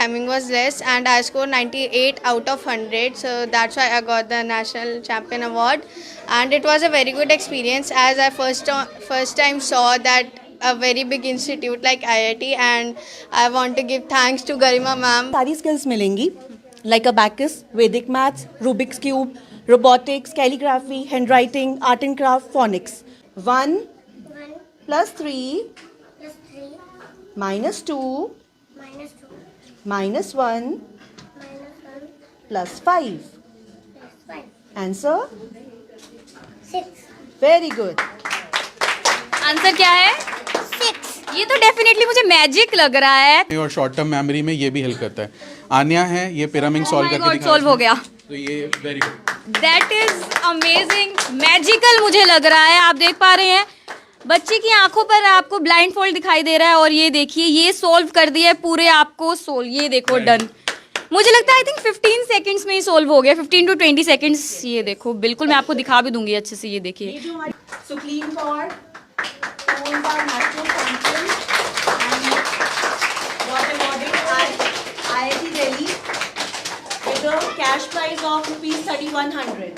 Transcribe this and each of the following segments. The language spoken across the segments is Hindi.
timing was less and I scored 98 out of 100. So that's why I got the National Champion Award. And it was a very good experience as I first time saw that a very big institute like IIT, and I want to give thanks to Garima ma'am. सारी skills मिलेंगी like abacus, Vedic maths, Rubik's cube, robotics, calligraphy, handwriting, art and craft, phonics. 1 plus 3 plus 3 minus 2 minus 2 minus 1 minus 1 plus 5. plus 5. Answer? 6. Very good. Answer क्या है? 6. ये तो डेफिनेटली मुझे मैजिक लग रहा है। और शॉर्ट टर्म मेमोरी में ये भी हेल्प करता है। आन्या है, ये पिरामिड सॉल्व करके दिखा सॉल्व हो गया। तो ये very good. That is amazing, magical मुझे लग रहा है। आप देख पा रहे हैं बच्चे की आंखों पर आपको ब्लाइंड फोल्ड दिखाई दे रहा है और ये देखिए ये सॉल्व कर दिया है पूरे आपको ये देखो डन। मुझे लगता है आई थिंक 15 सेकंड्स में ही सॉल्व हो गया, 15 to 20 सेकंड्स। ये देखो बिल्कुल मैं आपको दिखा भी दूंगी अच्छे से, ये देखिए। Supreme Court owns our national champion and got awarded at IIT Delhi with a cash prize of ₹3,100.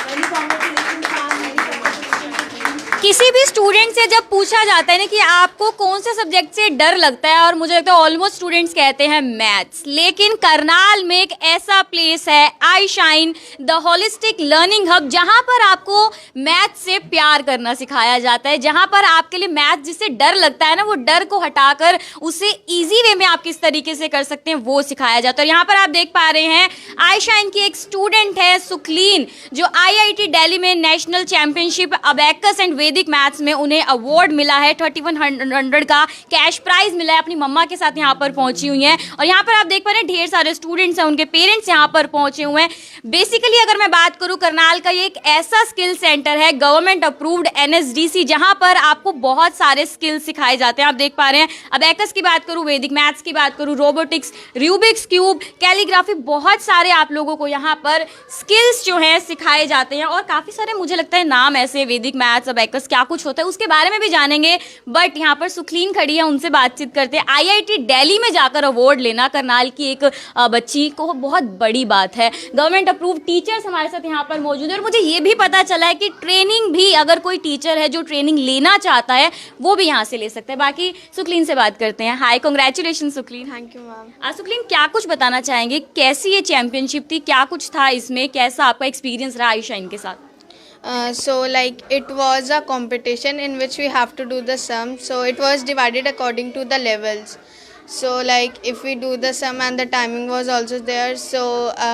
Many congratulations, ma'am. Many congratulations to team. किसी भी स्टूडेंट से जब पूछा जाता है ना कि आपको कौन से सब्जेक्ट से डर लगता है, और मुझे लगता है ऑलमोस्ट स्टूडेंट्स कहते हैं मैथ्स, लेकिन करनाल में एक ऐसा प्लेस है I shine the holistic learning hub, जहां पर आपको मैथ्स से प्यार करना सिखाया जाता है, जहां पर आपके लिए मैथ्स जिससे डर लगता है ना, वो डर को हटाकर उसे ईजी वे में आप किस तरीके से कर सकते हैं वो सिखाया जाता है। और यहाँ पर आप देख पा रहे हैं आई शाइन की एक स्टूडेंट है सुखलीन, जो IIT दिल्ली में नेशनल चैंपियनशिप अबैकस एंड वैदिक मैथ्स में उन्हें अवार्ड मिला है, 3100 का कैश प्राइज मिला है। अपनी मम्मा के साथ यहाँ पर पहुंची हुई हैं और यहाँ पर आप देख पा रहे हैं ढेर सारे स्टूडेंट्स हैं, उनके पेरेंट्स यहाँ पर पहुंचे हुए हैं। बेसिकली अगर मैं बात करूँ, करनाल का ये एक ऐसा स्किल सेंटर है गवर्नमेंट अप्रूव्ड NSDC, जहाँ पर आपको बहुत सारे स्किल्स सिखाए जाते हैं। आप देख पा रहे हैं अबैकस की बात करूँ, वैदिक मैथ्स की बात करूँ, रोबोटिक्स, रूबिक्स क्यूब, कैलीग्राफी, बहुत सारे आप लोगों को यहाँ पर स्किल्स जो हैं सिखाए जाते हैं। और काफ़ी सारे मुझे लगता है नाम ऐसे, वैदिक मैथ्स, अबैकस, क्या कुछ होता है उसके बारे में भी जानेंगे। बट यहाँ पर सुखलीन खड़ी है, उनसे बातचीत करते हैं। IIT दिल्ली में जाकर अवार्ड लेना करनाल की एक बच्ची को बहुत बड़ी बात है। गवर्नमेंट अप्रूव्ड टीचर्स हमारे साथ यहाँ पर मौजूद है और मुझे ये भी पता चला है कि ट्रेनिंग भी अगर कोई टीचर है जो ट्रेनिंग लेना चाहता है वो भी यहाँ से ले सकता है। बाकी सुखलीन से बात करते हैं। Hi, congratulation Sukhleen. Thank you ma'am. Sukhleen, क्या कुछ बताना चाहेंगे, कैसी ये चैंपियनशिप थी, क्या कुछ था इसमें, कैसा आपका एक्सपीरियंस रहा आई शाइन के साथ? So like it was a competition in which we have to do the sum. So it was divided according to the levels. So like if we do the sum and the timing was also there, so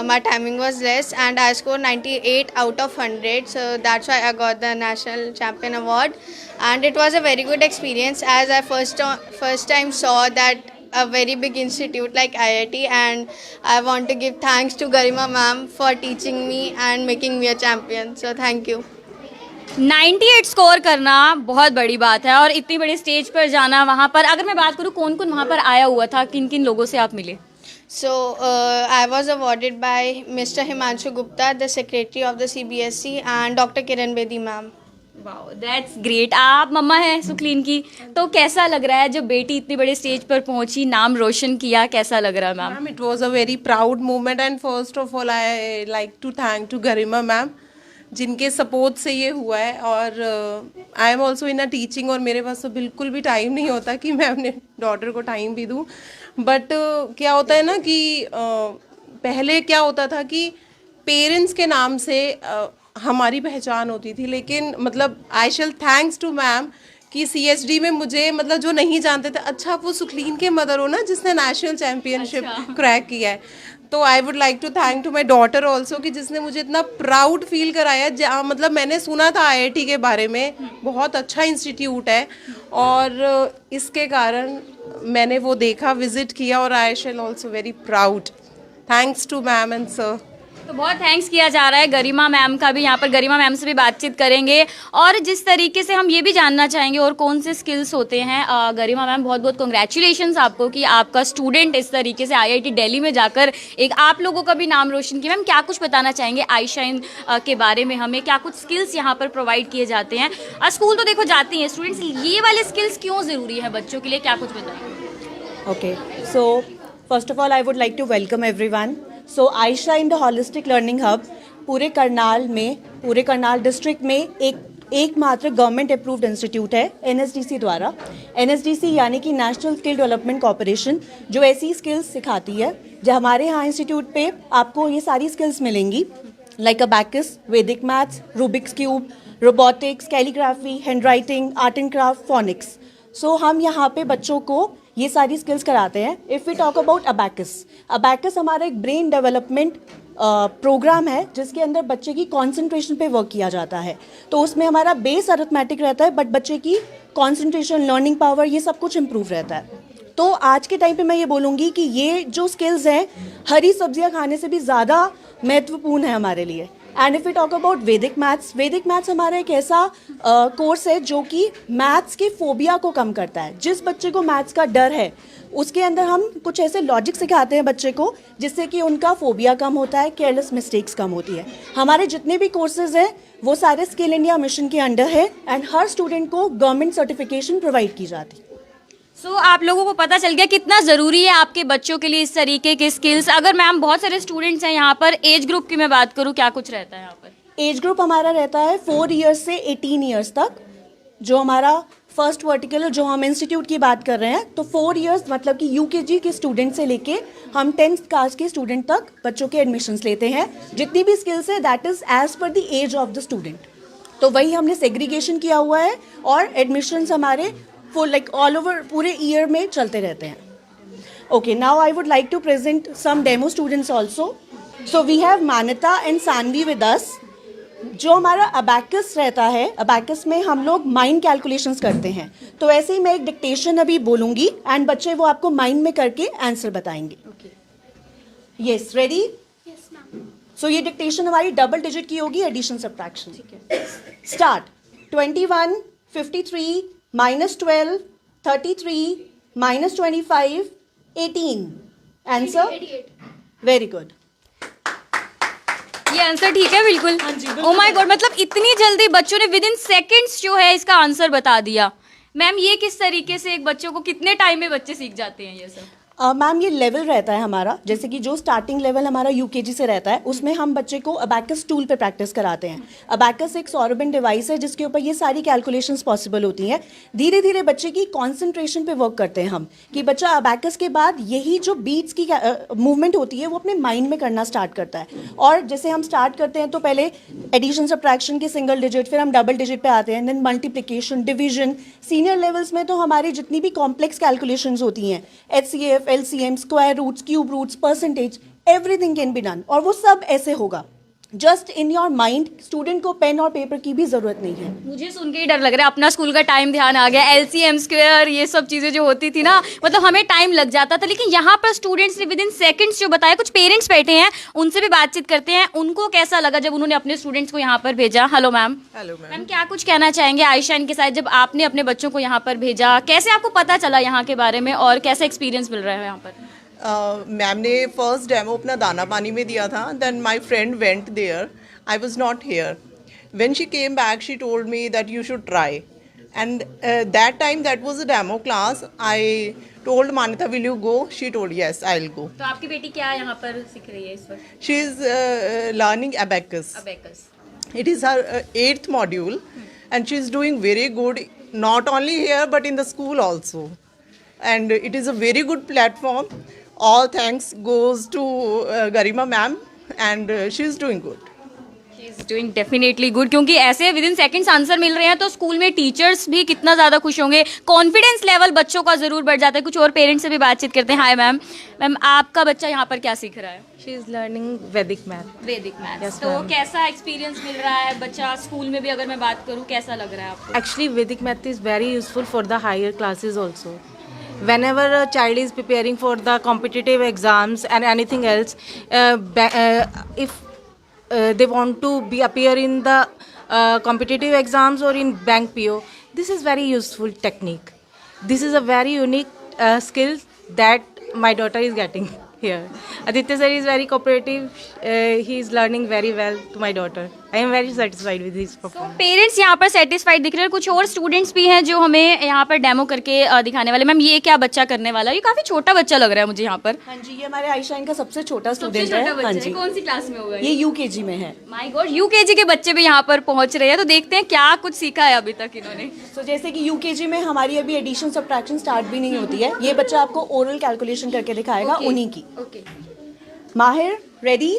my timing was less and I scored 98 out of 100. So that's why I got the National Champion Award, and it was a very good experience as I first time saw that a very big institute like IIT, and I want to give thanks to Garima ma'am for teaching me and making me a champion. So thank you. 98 score करना बहुत बड़ी बात है और इतनी बड़ी स्टेज पर जाना। वहाँ पर अगर मैं बात करूँ कौन कौन वहाँ पर आया हुआ था, किन किन लोगों से आप मिले? So I was awarded by Mr. Himanshu Gupta, the secretary of the CBSE, and Dr. Kiran Bedi ma'am. Wow, that's great. आप मम्मा हैं सुखलीन की, तो कैसा लग रहा है जब बेटी इतनी बड़ी स्टेज पर पहुंची, नाम रोशन किया, कैसा लग रहा है ma'am? Ma'am, it was a very proud moment and first of all I like to thank to Garima ma'am, जिनके सपोर्ट से ये हुआ है। और I am also in a teaching और मेरे पास तो बिल्कुल भी टाइम नहीं होता कि मैं अपने डॉटर को टाइम भी दूँ। बट क्या होता है ना कि पहले क्या होता था कि पेरेंट्स के नाम से हमारी पहचान होती थी, लेकिन मतलब I shall thanks to ma'am कि CSD में मुझे मतलब जो नहीं जानते थे, अच्छा वो सुखलीन के मदर हो ना जिसने नेशनल चैम्पियनशिप क्रैक किया है, तो I would like to thank to my daughter also कि जिसने मुझे इतना प्राउड फील कराया। जहाँ मतलब मैंने सुना था IIT के बारे में, बहुत अच्छा इंस्टीट्यूट है और इसके कारण मैंने वो देखा, विजिट किया और I shall also very proud. Thanks to ma'am and sir. तो बहुत थैंक्स किया जा रहा है गरिमा मैम का भी। यहाँ पर गरिमा मैम से भी बातचीत करेंगे और जिस तरीके से हम ये भी जानना चाहेंगे और कौन से स्किल्स होते हैं। गरिमा मैम, बहुत बहुत कॉन्ग्रेचुलेशंस आपको कि आपका स्टूडेंट इस तरीके से IIT दिल्ली में जाकर एक आप लोगों का भी नाम रोशन किया। मैम, क्या कुछ बताना चाहेंगे आई शाइन के बारे में, हमें क्या कुछ स्किल्स यहाँ पर प्रोवाइड किए जाते हैं? स्कूल तो देखो जाती हैं स्टूडेंट्स, ये वाले स्किल्स क्यों ज़रूरी है बच्चों के लिए, क्या कुछ बताएं? Okay, so First of all, I would like to welcome everyone. So, Aisha in the Holistic Learning Hub पूरे करनाल डिस्ट्रिक्ट में एकमात्र गवर्नमेंट अप्रूव्ड इंस्टीट्यूट है NSDC द्वारा. NSDC यानी कि नेशनल स्किल डेवलपमेंट कॉर्पोरेशन, जो ऐसी स्किल्स सिखाती है. जो हमारे यहाँ इंस्टीट्यूट पे आपको ये सारी स्किल्स मिलेंगी, like abacus, Vedic maths, Rubik's cube, robotics, calligraphy, hand writing, art and craft, phonics. So हम यहाँ पे बच्चों को ये सारी स्किल्स कराते हैं. If we talk about abacus हमारा एक ब्रेन डेवलपमेंट प्रोग्राम है जिसके अंदर बच्चे की कंसंट्रेशन पे वर्क किया जाता है. तो उसमें हमारा बेस अरिथमेटिक रहता है, बट बच्चे की कंसंट्रेशन, लर्निंग पावर, ये सब कुछ इम्प्रूव रहता है. तो आज के टाइम पे मैं ये बोलूँगी कि ये जो स्किल्स हैं हरी सब्जियां खाने से भी ज़्यादा महत्वपूर्ण है हमारे लिए. And if we talk about Vedic maths हमारा एक ऐसा कोर्स है जो कि मैथ्स के फोबिया को कम करता है. जिस बच्चे को मैथ्स का डर है उसके अंदर हम कुछ ऐसे लॉजिक सिखाते हैं बच्चे को जिससे कि उनका फोबिया कम होता है, केयरलेस मिस्टेक्स कम होती है. हमारे जितने भी कोर्सेज हैं वो सारे स्किल इंडिया मिशन के अंडर है एंड हर स्टूडेंट को गवर्नमेंट सर्टिफिकेशन प्रोवाइड की जाती है. सो आप लोगों को पता चल गया कितना ज़रूरी है आपके बच्चों के लिए इस तरीके के स्किल्स. अगर मैम बहुत सारे स्टूडेंट्स हैं यहाँ पर, एज ग्रुप की मैं बात करूँ, क्या कुछ रहता है यहाँ पर? एज ग्रुप हमारा रहता है 4 ईयर्स से 18 ईयर्स तक. जो हमारा फर्स्ट वर्टिकल, जो हम इंस्टीट्यूट की बात कर रहे हैं, तो 4 ईयर्स मतलब कि UKG के स्टूडेंट से लेके हम 10th क्लास के स्टूडेंट तक बच्चों के एडमिशन्स लेते हैं. जितनी भी स्किल्स है that is as per the age of the student. तो वही हमने सेग्रीगेशन किया हुआ है और एडमिशन्स हमारे फुल लाइक ऑल ओवर पूरे ईयर में चलते रहते हैं. Okay, now I would like to present some demo students also. So we have Manyata and Saanvi with us. जो हमारा अबैकस रहता है, अबैकस में हम लोग माइंड कैलकुलेशंस करते हैं. तो ऐसे ही मैं एक डिक्टेशन अभी बोलूँगी एंड बच्चे वो आपको माइंड में करके आंसर बताएंगे. Yes, ready? Yes, ma'am. सो ये डिक्टेशन हमारी डबल डिजिट की होगी, addition subtraction. Start. 21, 53, -12, 33, -25, 18. Answer? Very good. ये आंसर ठीक है बिल्कुल. हाँ जी, बिल्कुल. ओ माय गॉड, मतलब इतनी जल्दी बच्चों ने विद इन सेकेंड्स जो है इसका आंसर बता दिया. मैम ये किस तरीके से एक बच्चों को कितने टाइम में बच्चे सीख जाते हैं ये सब? मैम ये लेवल रहता है हमारा, जैसे कि जो स्टार्टिंग लेवल हमारा UKG से रहता है उसमें हम बच्चे को अबैकस टूल पे प्रैक्टिस कराते हैं. अबैकस एक सॉरबिन डिवाइस है जिसके ऊपर ये सारी कैलकुलेशंस पॉसिबल होती हैं. धीरे धीरे बच्चे की कंसंट्रेशन पे वर्क करते हैं हम, कि बच्चा अबैकस के बाद यही जो बीट्स की मूवमेंट होती है वो अपने माइंड में करना स्टार्ट करता है. और जैसे हम स्टार्ट करते हैं तो पहले एडिशन सब्ट्रैक्शन के सिंगल डिजिट, फिर हम डबल डिजिट पे आते हैं, then multiplication, division. Senior levels में तो हमारी जितनी भी कॉम्प्लेक्स कैलकुलेशंस होती हैं, HCF, LCM, square roots, cube roots, percentage, everything can be done. और वो सब ऐसे होगा just in your mind. Student को पेन और पेपर की भी जरूरत नहीं है. मुझे सुन के ही डर लग रहा है. अपना स्कूल का टाइम ध्यान आ गया. LCM, स्क्वायर, ये सब चीज़ें जो होती थी ना, मतलब हमें टाइम लग जाता था. लेकिन यहाँ पर स्टूडेंट्स ने विद इन सेकेंड्स जो बताया. कुछ पेरेंट्स बैठे हैं, उनसे भी बातचीत करते हैं. उनको कैसा लगा जब उन्होंने अपने स्टूडेंट्स को यहाँ पर भेजा? Hello ma'am. Hello ma'am. Ma'am क्या कुछ कहना चाहेंगे आयशा इनके साथ, जब आपने अपने बच्चों को यहाँ पर भेजा, कैसे आपको पता चला यहाँ के बारे में और कैसा एक्सपीरियंस मिल रहा है यहाँ पर? मैम ने फर्स्ट डेमो अपना दाना पानी में दिया था. Then my friend went there. I was not here. When she came back, she told me that you should try. And that time, that was a demo class. I told Manita, will you go? She told, yes, I'll go. तो आपकी बेटी क्या यहाँ पर सीख रही है इस वक्त? She is learning abacus. Abacus. It is her 8th module. And she is doing very good, not only here, but in the school also. And it is a very good platform. All thanks goes to Garima ma'am. And she is doing good. Doing definitely good, क्योंकि ऐसे विद इन सेकंड्स आंसर मिल रहे हैं तो स्कूल में टीचर्स भी कितना ज़्यादा खुश होंगे. कॉन्फिडेंस लेवल बच्चों का ज़रूर बढ़ जाता है. कुछ और पेरेंट्स से भी बातचीत करते हैं. Hi ma'am. मैम आपका बच्चा यहाँ पर क्या सीख रहा है? She is learning Vedic math. वैदिक मैथ्स. Yes, तो ma'am. कैसा एक्सपीरियंस मिल रहा है? बच्चा स्कूल में भी अगर मैं बात करूँ, कैसा लग रहा है आपको? Actually, Vedic math is very useful for the higher classes also. Whenever a child is preparing for the competitive exams and anything else, if they want to be appear in the competitive exams or in bank PO, this is very useful technique. This is a very unique skill that my daughter is getting here. Aditya sir is very cooperative. He is learning very well to my daughter. I am very satisfied with his performance. Parents यहाँ पर सेटिस्फाइड दिख रहे हैं, कुछ और स्टूडेंट्स भी हैं जो हमें यहाँ पर डेमो करके दिखाने वाले। मैम ये क्या बच्चा करने वाला है? ये काफी छोटा बच्चा लग रहा है मुझे यहाँ पर। हाँ जी, ये हमारे आईशाइन का सबसे छोटा सबसे स्टूडेंट छोटा है। बच्चा हाँ है, जी, कौन सी क्लास में होगा ये यूकेजी में है। माय गॉड, यूकेजी के बच्चे भी यहाँ पर पहुंच रहे हैं, तो देखते हैं क्या कुछ सीखा है अभी तक इन्होंने। तो जैसे कि यूकेजी में हमारी अभी एडिशन सब्ट्रैक्शन स्टार्ट भी नहीं होती है, ये बच्चा आपको ओरल कैलकुलेशन करके दिखाएगा उन्हीं की। Okay, Mahir, ready?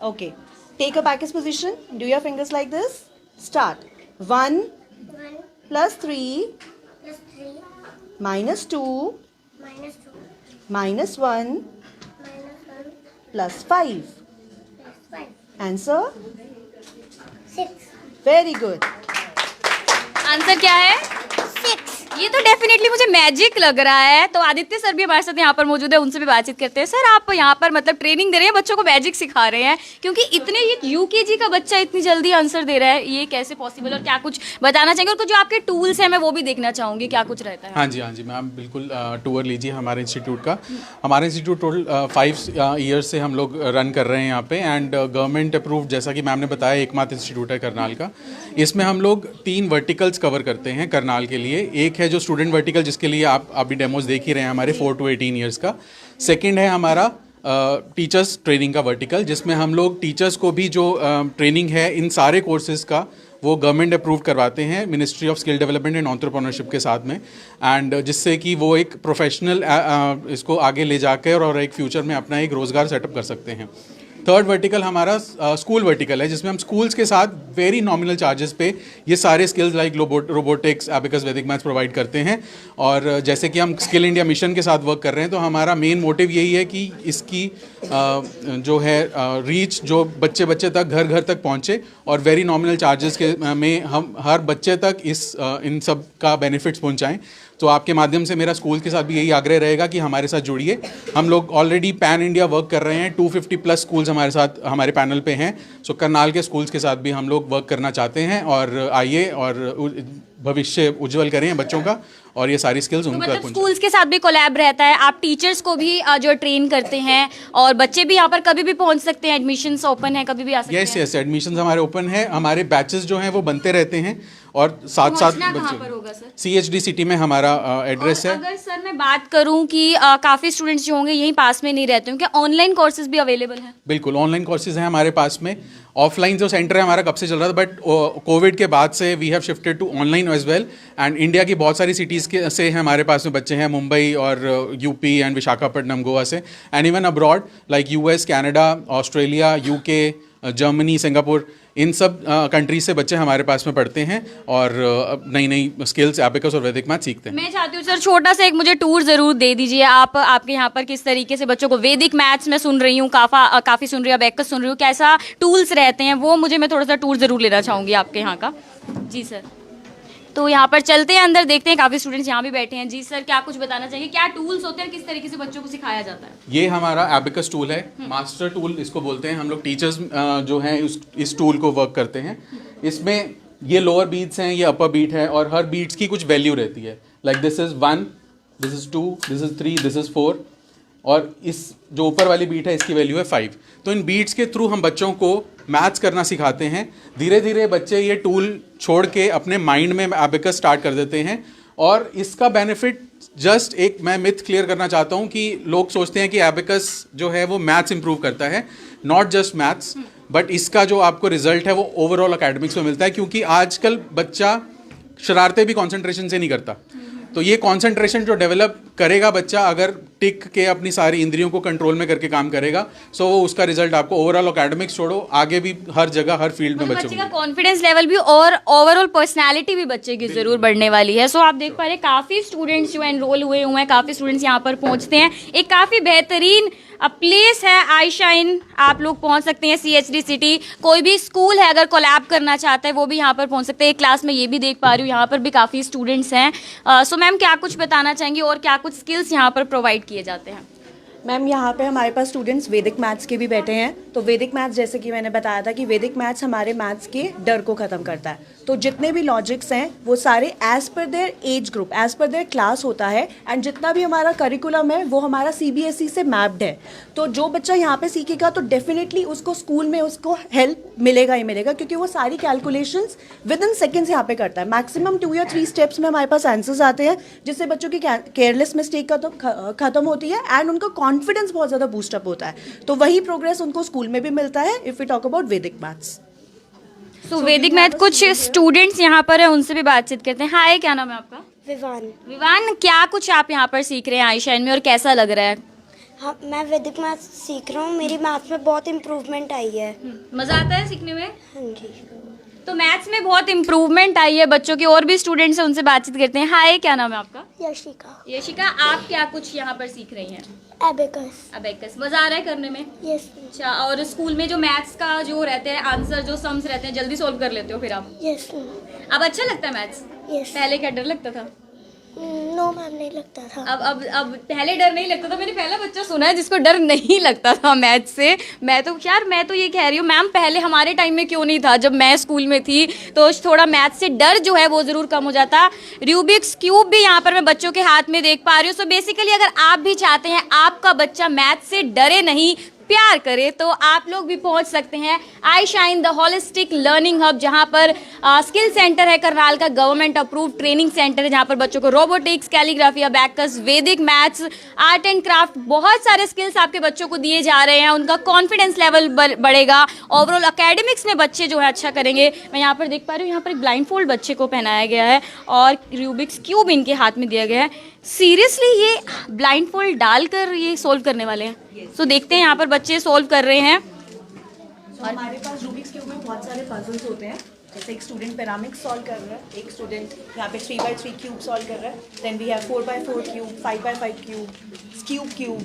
Okay. Take a backus position. Do your fingers like this. Start. 1 1 plus 3 plus 3 minus 2 minus 2 minus 1 minus 1 plus 5. plus 5. Answer? 6. Very good. Answer क्या है? 6. ये तो डेफिनेटली मुझे मैजिक लग रहा है। तो आदित्य सर भी हमारे साथ यहाँ पर मौजूद है, उनसे भी बातचीत करते हैं। सर आप यहाँ पर मतलब ट्रेनिंग दे रहे हैं, बच्चों को मैजिक सिखा रहे हैं, क्योंकि इतने ये यूकेजी का बच्चा इतनी जल्दी आंसर दे रहा है, ये कैसे पॉसिबल, और क्या कुछ बताना चाहेंगे? और कुछ जो आपके टूल्स हैं मैं वो भी देखना चाहूंगी, क्या कुछ रहता है? हाँ जी मैम, बिल्कुल टूर लीजिए हमारे इंस्टीट्यूट का। हमारा इंस्टीट्यूट टोटल 5 ईयर्स से हम लोग रन कर रहे हैं यहाँ पे, एंड गवर्नमेंट अप्रूव्ड, जैसा कि मैम ने बताया, एकमात्र इंस्टीट्यूट है करनाल का। इसमें हम लोग 3 वर्टिकल्स कवर करते हैं करनाल के लिए। एक है जो स्टूडेंट वर्टिकल, जिसके लिए आप अभी डेमोज देख ही रहे हैं हमारे 4 to 18 ईयर्स का। सेकंड है हमारा टीचर्स ट्रेनिंग का वर्टिकल, जिसमें हम लोग टीचर्स को भी जो ट्रेनिंग है इन सारे कोर्सेज का वो गवर्नमेंट अप्रूव करवाते हैं ministry of skill development and entrepreneurship के साथ में, एंड जिससे कि वो एक प्रोफेशनल इसको आगे ले जाकर और एक फ्यूचर में अपना एक रोज़गार सेटअप कर सकते हैं। थर्ड वर्टिकल हमारा स्कूल वर्टिकल है, जिसमें हम स्कूल्स के साथ वेरी नॉमिनल चार्जेस पे ये सारे स्किल्स लाइक रोबोटिक्स, एबेकस, वैदिक मैथ्स प्रोवाइड करते हैं। और जैसे कि हम स्किल इंडिया मिशन के साथ वर्क कर रहे हैं, तो हमारा मेन मोटिव यही है कि इसकी जो है रीच जो बच्चे तक घर घर तक पहुँचे, और वेरी नॉमिनल चार्जेस के में हम हर बच्चे तक इन सब का बेनिफिट्स पहुँचाएँ। तो आपके माध्यम से मेरा स्कूल के साथ भी यही आग्रह रहेगा कि हमारे साथ जुड़िए। हम लोग ऑलरेडी पैन इंडिया वर्क कर रहे हैं, 250 प्लस स्कूल्स हमारे साथ हमारे पैनल पे हैं। सो करनाल के स्कूल्स के साथ भी हम लोग वर्क करना चाहते हैं, और आइए और भविष्य उज्जवल करें बच्चों का, और ये सारी स्किल्स उनको मतलब स्कूल्स के साथ भी कोलैब रहता है, आप टीचर्स को भी जो ट्रेन करते हैं, और बच्चे भी यहाँ पर कभी भी पहुँच सकते हैं, एडमिशंस ओपन है, कभी भी आ सकते हैं? यस, एडमिशंस हमारे ओपन है, हमारे बैचेस जो हैं वो बनते रहते हैं, और साथ कहाँ पर होगा सर? CHD सिटी में हमारा एड्रेस है। अगर सर मैं बात करूं कि काफ़ी स्टूडेंट्स जो होंगे यहीं पास में नहीं रहते होंगे, क्या ऑनलाइन कोर्सेज भी अवेलेबल हैं? बिल्कुल, ऑनलाइन कोर्सेज हैं हमारे पास में। ऑफलाइन जो सेंटर है हमारा कब से चल रहा था, बट कोविड के बाद से we have shifted to online as well, and India की बहुत सारी सिटीज़ के से हमारे पास में बच्चे हैं, मुंबई और यूपी एंड विशाखापट्टनम, गोवा से, and even abroad like US, Canada, Australia, UK, Germany, Singapore, इन सब कंट्रीज से बच्चे हमारे पास में पढ़ते हैं और नई नई स्किल्स, एबेकस और वैदिक मैथ सीखते हैं। मैं चाहती हूँ सर छोटा सा एक मुझे टूर ज़रूर दे दीजिए आप, आपके यहाँ पर किस तरीके से बच्चों को वैदिक मैथ्स में सुन रही हूँ, काफ़ी सुन रही हूँ, एबेकस सुन रही हूँ, कैसा टूल्स रहते हैं वो मुझे, मैं थोड़ा सा टूर ज़रूर लेना चाहूँगी आपके यहाँ का। जी सर, तो यहाँ पर चलते हैं अंदर, देखते हैं, काफ़ी स्टूडेंट्स यहाँ भी बैठे हैं। जी सर, क्या कुछ बताना चाहिए, क्या टूल्स होते हैं, किस तरीके से बच्चों को सिखाया जाता है? ये हमारा एबेकस टूल है, मास्टर टूल इसको बोलते हैं। हम लोग टीचर्स जो हैं इस टूल को वर्क करते हैं। इसमें ये लोअर बीट्स हैं, ये अपर बीट है, और हर बीट्स की कुछ वैल्यू रहती है, like this is 1, this is 2, this is 3, this is 4, और इस जो ऊपर वाली बीट है इसकी वैल्यू है 5। तो इन बीट्स के थ्रू हम बच्चों को मैथ्स करना सिखाते हैं। धीरे धीरे बच्चे ये टूल छोड़ के अपने माइंड में एबेकस स्टार्ट कर देते हैं, और इसका बेनिफिट जस्ट एक मैं मिथ क्लियर करना चाहता हूँ कि लोग सोचते हैं कि एबेकस जो है वो मैथ्स इंप्रूव करता है। नॉट जस्ट मैथ्स, बट इसका जो आपको रिजल्ट है वो ओवरऑल अकेडमिक्स में मिलता है, क्योंकि आजकल बच्चा शरारतें भी कॉन्सेंट्रेशन से नहीं करता। तो ये कॉन्सेंट्रेशन जो डेवलप करेगा बच्चा, अगर टिक के अपनी सारी इंद्रियों को कंट्रोल में करके काम करेगा, सो वो उसका रिजल्ट आपको ओवरऑल एकेडमिक्स छोड़ो आगे भी हर जगह हर फील्ड में बच्चे का कॉन्फिडेंस लेवल भी और ओवरऑल पर्सनालिटी भी बच्चे की जरूर बढ़ने वाली है। सो आप देख पा रहे काफ़ी स्टूडेंट्स जो एनरोल हुए हैं, काफ़ी स्टूडेंट्स यहाँ पर पहुँचते हैं। एक काफ़ी बेहतरीन प्लेस है आईशाइन, आप लोग पहुंच सकते हैं CHD सिटी। कोई भी स्कूल है अगर कोलैब करना चाहता है वो भी यहाँ पर पहुंच सकते हैं। एक क्लास में ये भी देख पा रही हूँ यहाँ पर भी काफ़ी स्टूडेंट्स हैं। सो मैम क्या कुछ बताना चाहेंगे और क्या कुछ स्किल्स यहाँ पर प्रोवाइड किए जाते हैं? मैम यहाँ पे हमारे पास स्टूडेंट्स वैदिक मैथ्स के भी बैठे हैं। तो वैदिक मैथ्स, जैसे कि मैंने बताया था कि वैदिक मैथ्स हमारे मैथ्स के डर को ख़त्म करता है। तो जितने भी लॉजिक्स हैं वो सारे as per their age group, as per their class होता है। एंड जितना भी हमारा करिकुलम है वो हमारा CBSE से मैप्ड है। तो जो बच्चा यहाँ पे सीखेगा तो डेफिनेटली उसको स्कूल में उसको हेल्प मिलेगा ही मिलेगा, क्योंकि वो सारी कैलकुलेशंस विद इन सेकेंड्स यहाँ पे करता है। मैक्सिमम 2 या 3 स्टेप्स में हमारे पास आंसर्स आते हैं, जिससे बच्चों की केयरलेस मिस्टेक का तो ख़त्म होती है एंड उनका कॉन्फिडेंस बहुत ज़्यादा बूस्टअप होता है। तो वही प्रोग्रेस उनको स्कूल में भी मिलता है if we talk about Vedic maths. सो वैदिक मैथ कुछ स्टूडेंट्स यहाँ पर हैं, उनसे भी बातचीत करते हैं। हाय, क्या नाम है आपका? विवान। विवान, क्या कुछ आप यहाँ पर सीख रहे हैं आईशाइन में और कैसा लग रहा है? हाँ, मैं वैदिक मैथ्स सीख रहा हूँ। मेरी मैथ्स में बहुत इम्प्रूवमेंट आई है। मज़ा आता है सीखने में? हाँ जी। तो मैथ्स में बहुत इम्प्रूवमेंट आई है बच्चों की। और भी स्टूडेंट्स हैं, उनसे बातचीत करते हैं। हाय, क्या नाम है आपका? यशिका। यशिका, आप क्या कुछ यहाँ पर सीख रही हैं? एबेकस। अबेकस। मज़ा आ रहा है करने में? यस। अच्छा, और स्कूल में जो मैथ्स का जो रहते हैं आंसर, जो सम्स रहते हैं, जल्दी सॉल्व कर लेते हो फिर आप? यस। अब अच्छा लगता है मैथ्स? यस। पहले क्या डर लगता था? नो मैम, नहीं लगता था। अब पहले डर नहीं लगता था। मैंने पहला बच्चा सुना है जिसको डर नहीं लगता था मैथ से। मैं तो ये कह रही हूँ मैम, पहले हमारे टाइम में क्यों नहीं था? जब मैं स्कूल में थी तो थोड़ा मैथ से डर जो है वो ज़रूर कम हो जाता। रूबिक्स क्यूब भी यहाँ पर मैं बच्चों के हाथ में देख पा रही हूँ। सो बेसिकली अगर आप भी चाहते हैं आपका बच्चा मैथ से डरे नहीं, प्यार करे, तो आप लोग भी पहुंच सकते हैं आईशाइन द होलिस्टिक लर्निंग हब, जहां पर स्किल सेंटर है करनाल का, गवर्नमेंट अप्रूव्ड ट्रेनिंग सेंटर है, जहां पर बच्चों को robotics, calligraphy, abacus, Vedic maths, art and craft, बहुत सारे स्किल्स आपके बच्चों को दिए जा रहे हैं। उनका कॉन्फिडेंस लेवल बढ़ेगा, ओवरऑल एकेडमिक्स में बच्चे जो है अच्छा करेंगे। मैं यहाँ पर देख पा रही हूँ, यहाँ पर एक ब्लाइंड फोल्ड बच्चे को पहनाया गया है और रूबिक्स क्यूब इनके हाथ में दिया गया है। सीरियसली ये ब्लाइंड फोल्ड डालकर ये सोल्व करने वाले हैं? तो देखते हैं यहाँ पर बच्चे सोल्व कर रहे हैं। और हमारे पास रूबिक्स क्यूब में बहुत सारे पजल्स होते हैं। जैसे एक स्टूडेंट पिरामिड सॉल्व कर रहा है, एक स्टूडेंट यहाँ पे 3x3 क्यूब सॉल्व कर रहा है, then we have 4x4 cube, 5x5 cube, cube.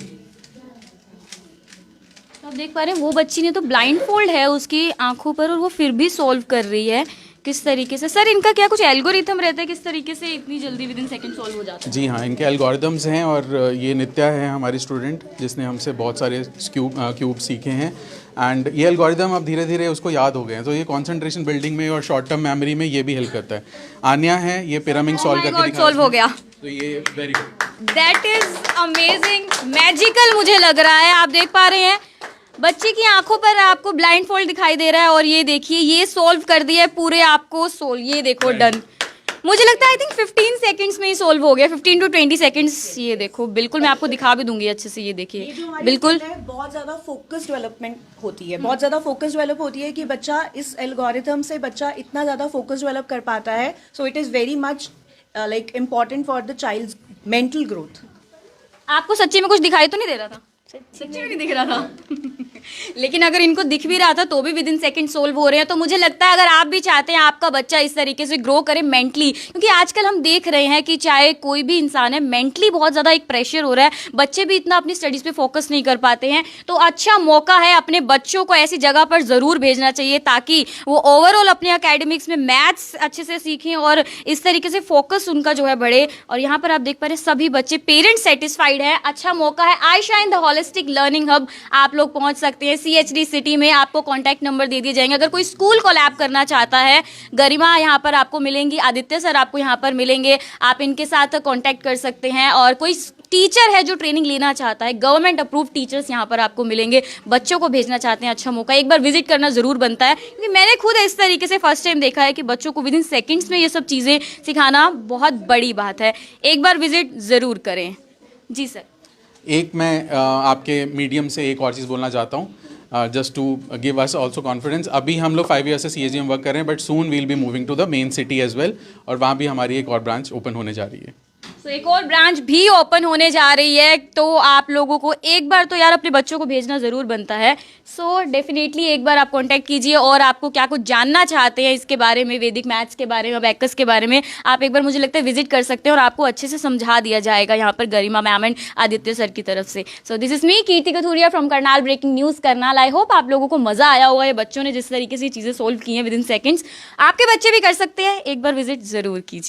तो आप देख पा रहे हैं वो बच्ची ने तो ब्लाइंड फोल्ड है उसकी आंखों पर और वो फिर भी सोल्व कर रही है। किस तरीके से सर, इनका क्या कुछ एल्गोरिथम रहता है? किस तरीके से इतनी जल्दी विद इन सेकंड सॉल्व हो जाता है? जी हाँ, इनके एल्गोरिदम्स हैं और ये नित्या है हमारी स्टूडेंट जिसने हमसे बहुत सारे क्यूब सीखे हैं। एंड ये एल्गोरिदम अब धीरे धीरे उसको याद हो गए हैं, तो ये कंसंट्रेशन बिल्डिंग में और शॉर्ट टर्म मेमोरी में ये भी हेल्प करता है। आन्या है, ये पिरामिड सॉल्व करके दिखा, सॉल्व हो गया। तो ये very good, that is amazing, magical मुझे लग रहा है। आप देख पा रहे हैं बच्चे की आंखों पर आपको ब्लाइंड फोल्ड दिखाई दे रहा है और ये देखिए ये सोल्व कर दिया है पूरे आपको सोल्व। ये देखो डन। मुझे लगता है आई थिंक 15 सेकंड्स में ही सोल्व हो गया, 15 to 20 सेकंड्स। ये देखो बिल्कुल, मैं आपको दिखा भी दूंगी अच्छे से। ये देखिए बिल्कुल बहुत ज़्यादा फोकस डेवलपमेंट होती है, बहुत ज़्यादा फोकस डेवलप होती है कि बच्चा इस एल्गोरिथम से बच्चा इतना ज़्यादा फोकस डेवलप कर पाता है। So it is very much like important for the child's mental growth. आपको सच्ची में कुछ दिखाई तो नहीं दे रहा था? सच्ची में नहीं दिख रहा था लेकिन अगर इनको दिख भी रहा था तो भी विद इन सेकंड सोल्व हो रहे हैं। तो मुझे लगता है अगर आप भी चाहते हैं आपका बच्चा इस तरीके से ग्रो करे मेंटली, क्योंकि आजकल हम देख रहे हैं कि चाहे कोई भी इंसान है, मेंटली बहुत ज़्यादा एक प्रेशर हो रहा है, बच्चे भी इतना अपनी स्टडीज़ पे फोकस नहीं कर पाते हैं। तो अच्छा मौका है, अपने बच्चों को ऐसी जगह पर ज़रूर भेजना चाहिए ताकि वो ओवरऑल अपने अकेडमिक्स में मैथ्स अच्छे से सीखें और इस तरीके से फोकस उनका जो है बढ़े। और यहाँ पर आप देख पा रहे हैं सभी बच्चे, पेरेंट्स सेटिस्फाइड है। अच्छा मौका है, आईशाइन द होलिस्टिक लर्निंग हब आप लोग पहुँच सकते हैं। CHD सिटी में आपको कॉन्टैक्ट नंबर दे दिए जाएंगे। अगर कोई स्कूल कोलैब करना चाहता है, गरिमा यहाँ पर आपको मिलेंगी, आदित्य सर आपको यहाँ पर मिलेंगे, आप इनके साथ कॉन्टैक्ट कर सकते हैं। और कोई टीचर है जो ट्रेनिंग लेना चाहता है, गवर्नमेंट अप्रूव टीचर्स यहाँ पर आपको मिलेंगे। बच्चों को भेजना चाहते हैं, अच्छा मौका, एक बार विजिट करना ज़रूर बनता है, क्योंकि मैंने खुद इस तरीके से फर्स्ट टाइम देखा है कि बच्चों को विद इन सेकेंड्स में ये सब चीज़ें सिखाना बहुत बड़ी बात है। एक बार विजिट ज़रूर करें। जी सर। एक मैं आपके मीडियम से एक और चीज़ बोलना चाहता हूँ, just to give us also confidence. अभी हम लोग 5 ईयर से CHD में वर्क कर रहे हैं, but soon will be moving to the main city as well, और वहाँ भी हमारी एक और ब्रांच ओपन होने जा रही है। तो एक और ब्रांच भी ओपन होने जा रही है, तो आप लोगों को एक बार तो यार अपने बच्चों को भेजना ज़रूर बनता है। सो डेफिनेटली एक बार आप कांटेक्ट कीजिए, और आपको क्या कुछ जानना चाहते हैं इसके बारे में, वैदिक मैथ्स के बारे में, अबैकस के बारे में, आप एक बार मुझे लगता है विजिट कर सकते हैं और आपको अच्छे से समझा दिया जाएगा यहाँ पर Garima ma'am and Aditya sir की तरफ से। So this is me Kirti Kathuria from Karnal breaking news Karnal. I hope आप लोगों को मज़ा आया होगा। ये बच्चों ने जिस तरीके से चीज़ें सोल्व की हैं विद इन सेकेंड्स, आपके बच्चे भी कर सकते हैं। एक बार विजिट ज़रूर कीजिए।